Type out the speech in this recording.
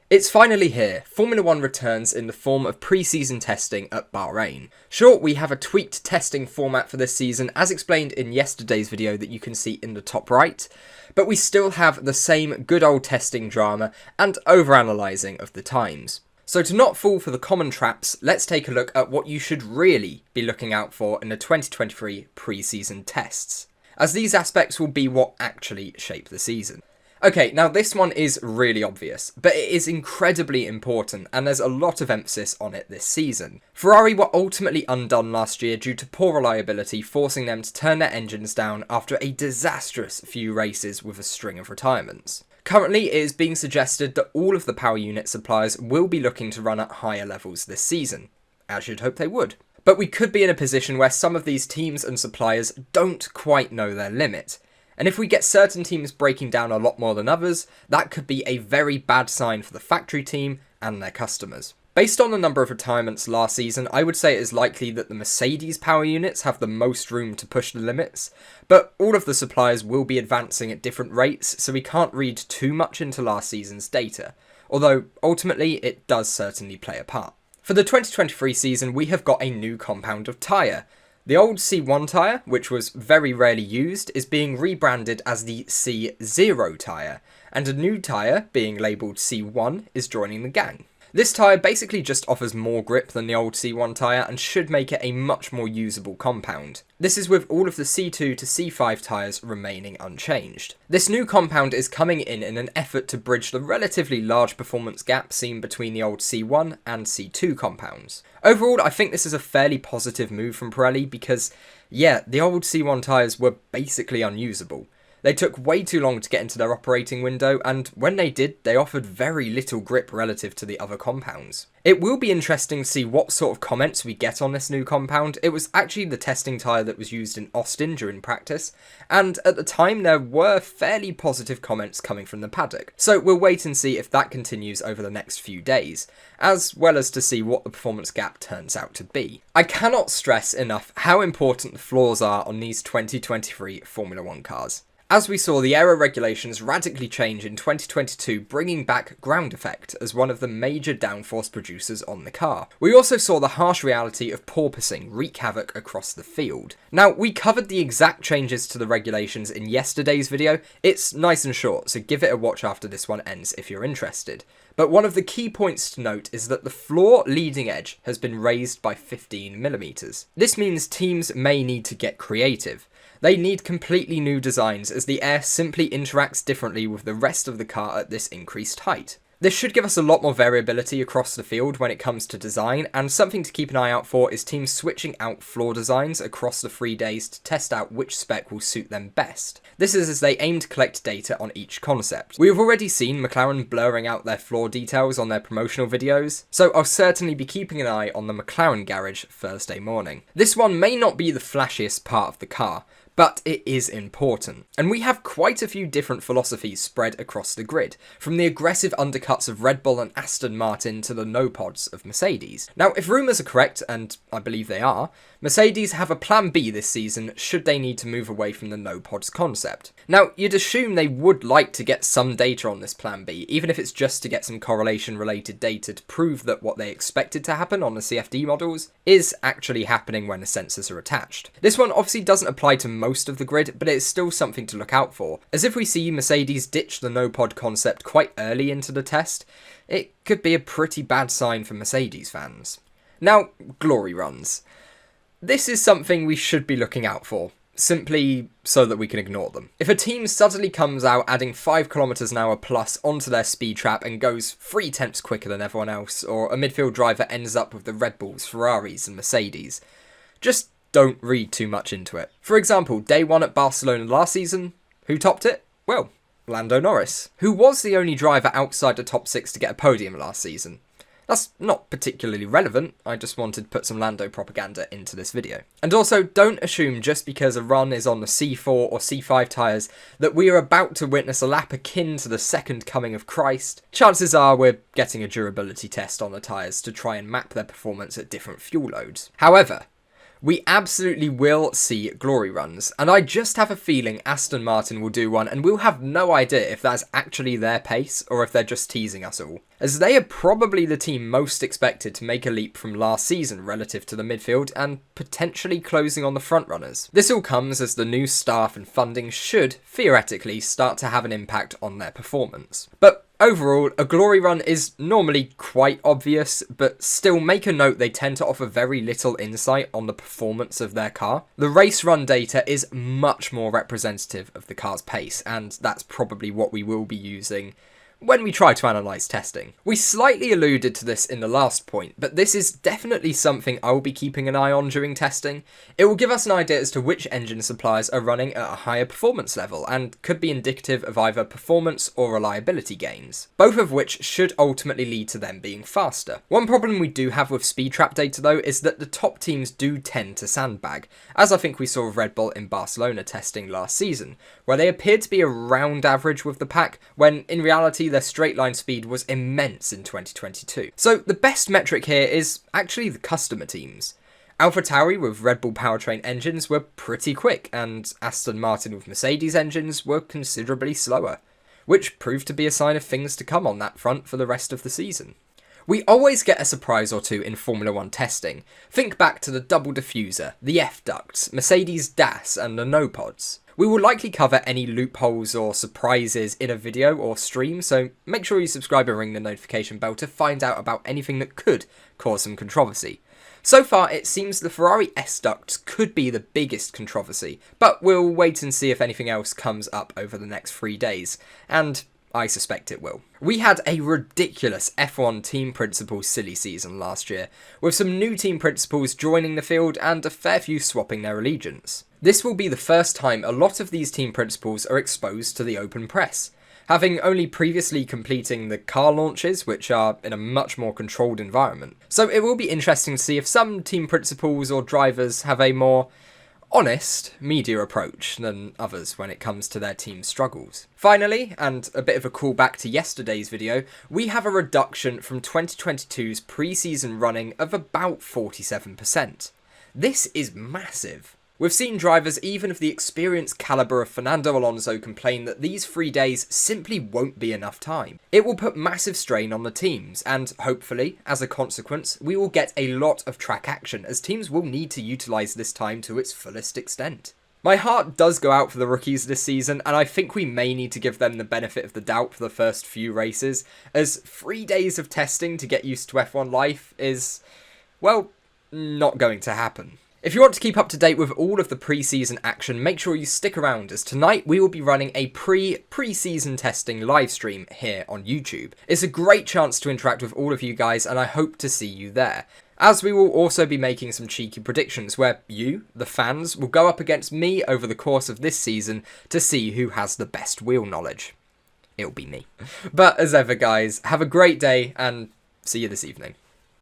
It's finally here. Formula 1 returns in the form of pre-season testing at Bahrain. Sure, we have a tweaked testing format for this season, as explained in yesterday's video that you can see in the top right, but we still have the same good old testing drama and over-analysing of the times. So to not fall for the common traps, let's take a look at what you should really be looking out for in the 2023 pre-season tests, as these aspects will be what actually shape the season. Okay, now this one is really obvious, but it is incredibly important and there's a lot of emphasis on it this season. Ferrari were ultimately undone last year due to poor reliability, forcing them to turn their engines down after a disastrous few races with a string of retirements. Currently, it is being suggested that all of the power unit suppliers will be looking to run at higher levels this season, as you'd hope they would. But we could be in a position where some of these teams and suppliers don't quite know their limit. And if we get certain teams breaking down a lot more than others, that could be a very bad sign for the factory team and their customers. Based on the number of retirements last season, I would say it is likely that the Mercedes power units have the most room to push the limits, but all of the suppliers will be advancing at different rates, so we can't read too much into last season's data, although ultimately it does certainly play a part. For the 2023 season, we have got a new compound of tyre. The old C1 tyre, which was very rarely used, is being rebranded as the C0 tyre, and a new tyre, being labelled C1, is joining the gang. This tyre basically just offers more grip than the old C1 tyre and should make it a much more usable compound. This is with all of the C2 to C5 tyres remaining unchanged. This new compound is coming in an effort to bridge the relatively large performance gap seen between the old C1 and C2 compounds. Overall, I think this is a fairly positive move from Pirelli because, yeah, the old C1 tyres were basically unusable. They took way too long to get into their operating window, and when they did, they offered very little grip relative to the other compounds. It will be interesting to see what sort of comments we get on this new compound. It was actually the testing tyre that was used in Austin during practice, and at the time there were fairly positive comments coming from the paddock. So we'll wait and see if that continues over the next few days, as well as to see what the performance gap turns out to be. I cannot stress enough how important the floors are on these 2023 Formula 1 cars. As we saw, the aero regulations radically change in 2022, bringing back ground effect as one of the major downforce producers on the car. We also saw the harsh reality of porpoising wreak havoc across the field. Now, we covered the exact changes to the regulations in yesterday's video. It's nice and short, so give it a watch after this one ends if you're interested. But one of the key points to note is that the floor leading edge has been raised by 15mm. This means teams may need to get creative. They need completely new designs as the air simply interacts differently with the rest of the car at this increased height. This should give us a lot more variability across the field when it comes to design, and something to keep an eye out for is teams switching out floor designs across the 3 days to test out which spec will suit them best. This is as they aim to collect data on each concept. We have already seen McLaren blurring out their floor details on their promotional videos, so I'll certainly be keeping an eye on the McLaren garage Thursday morning. This one may not be the flashiest part of the car, but it is important. And we have quite a few different philosophies spread across the grid, from the aggressive undercuts of Red Bull and Aston Martin to the no-pods of Mercedes. Now, if rumours are correct, and I believe they are, Mercedes have a plan B this season should they need to move away from the no-pods concept. Now, you'd assume they would like to get some data on this plan B, even if it's just to get some correlation-related data to prove that what they expected to happen on the CFD models is actually happening when the sensors are attached. This one obviously doesn't apply to most of the grid, but it's still something to look out for, as if we see Mercedes ditch the no-pod concept quite early into the test, it could be a pretty bad sign for Mercedes fans. Now, glory runs. This is something we should be looking out for, simply so that we can ignore them. If a team suddenly comes out adding 5 km/h plus onto their speed trap and goes 3 tenths quicker than everyone else, or a midfield driver ends up with the Red Bulls, Ferraris and Mercedes, just don't read too much into it. For example, day 1 at Barcelona last season, who topped it? Well, Lando Norris, who was the only driver outside the top 6 to get a podium last season. That's not particularly relevant, I just wanted to put some Lando propaganda into this video. And also, don't assume just because a run is on the C4 or C5 tyres that we are about to witness a lap akin to the second coming of Christ. Chances are we're getting a durability test on the tyres to try and map their performance at different fuel loads. However, We absolutely will see glory runs, and I just have a feeling Aston Martin will do one, and we'll have no idea if that's actually their pace or if they're just teasing us all, as they are probably the team most expected to make a leap from last season relative to the midfield and potentially closing on the front runners. This all comes as the new staff and funding should, theoretically, start to have an impact on their performance. But overall, a glory run is normally quite obvious, but still make a note they tend to offer very little insight on the performance of their car. The race run data is much more representative of the car's pace, and that's probably what we will be using when we try to analyse testing. We slightly alluded to this in the last point, but this is definitely something I will be keeping an eye on during testing. It will give us an idea as to which engine suppliers are running at a higher performance level and could be indicative of either performance or reliability gains, both of which should ultimately lead to them being faster. One problem we do have with speed trap data though is that the top teams do tend to sandbag, as I think we saw with Red Bull in Barcelona testing last season, where they appeared to be around average with the pack, when in reality their straight line speed was immense in 2022. So the best metric here is actually the customer teams. AlphaTauri with Red Bull powertrain engines were pretty quick, and Aston Martin with Mercedes engines were considerably slower, which proved to be a sign of things to come on that front for the rest of the season. We always get a surprise or two in Formula 1 testing. Think back to the double diffuser, the F-ducts, Mercedes DAS and the no-pods. We will likely cover any loopholes or surprises in a video or stream, so make sure you subscribe and ring the notification bell to find out about anything that could cause some controversy. So far, it seems the Ferrari S-ducts could be the biggest controversy, but we'll wait and see if anything else comes up over the next 3 days, and I suspect it will. We had a ridiculous F1 team principals silly season last year, with some new team principals joining the field and a fair few swapping their allegiance. This will be the first time a lot of these team principals are exposed to the open press, having only previously completing the car launches, which are in a much more controlled environment. So it will be interesting to see if some team principals or drivers have a more honest media approach than others when it comes to their team's struggles. Finally, and a bit of a callback to yesterday's video, we have a reduction from 2022's pre-season running of about 47%. This is massive. We've seen drivers even of the experience calibre of Fernando Alonso complain that these 3 days simply won't be enough time. It will put massive strain on the teams, and hopefully, as a consequence, we will get a lot of track action, as teams will need to utilise this time to its fullest extent. My heart does go out for the rookies this season, and I think we may need to give them the benefit of the doubt for the first few races, as 3 days of testing to get used to F1 life is, well, not going to happen. If you want to keep up to date with all of the pre-season action, make sure you stick around, as tonight we will be running a pre-season testing live stream here on YouTube. It's a great chance to interact with all of you guys, and I hope to see you there, as we will also be making some cheeky predictions where you, the fans, will go up against me over the course of this season to see who has the best wheel knowledge. It'll be me. But as ever guys, have a great day and see you this evening.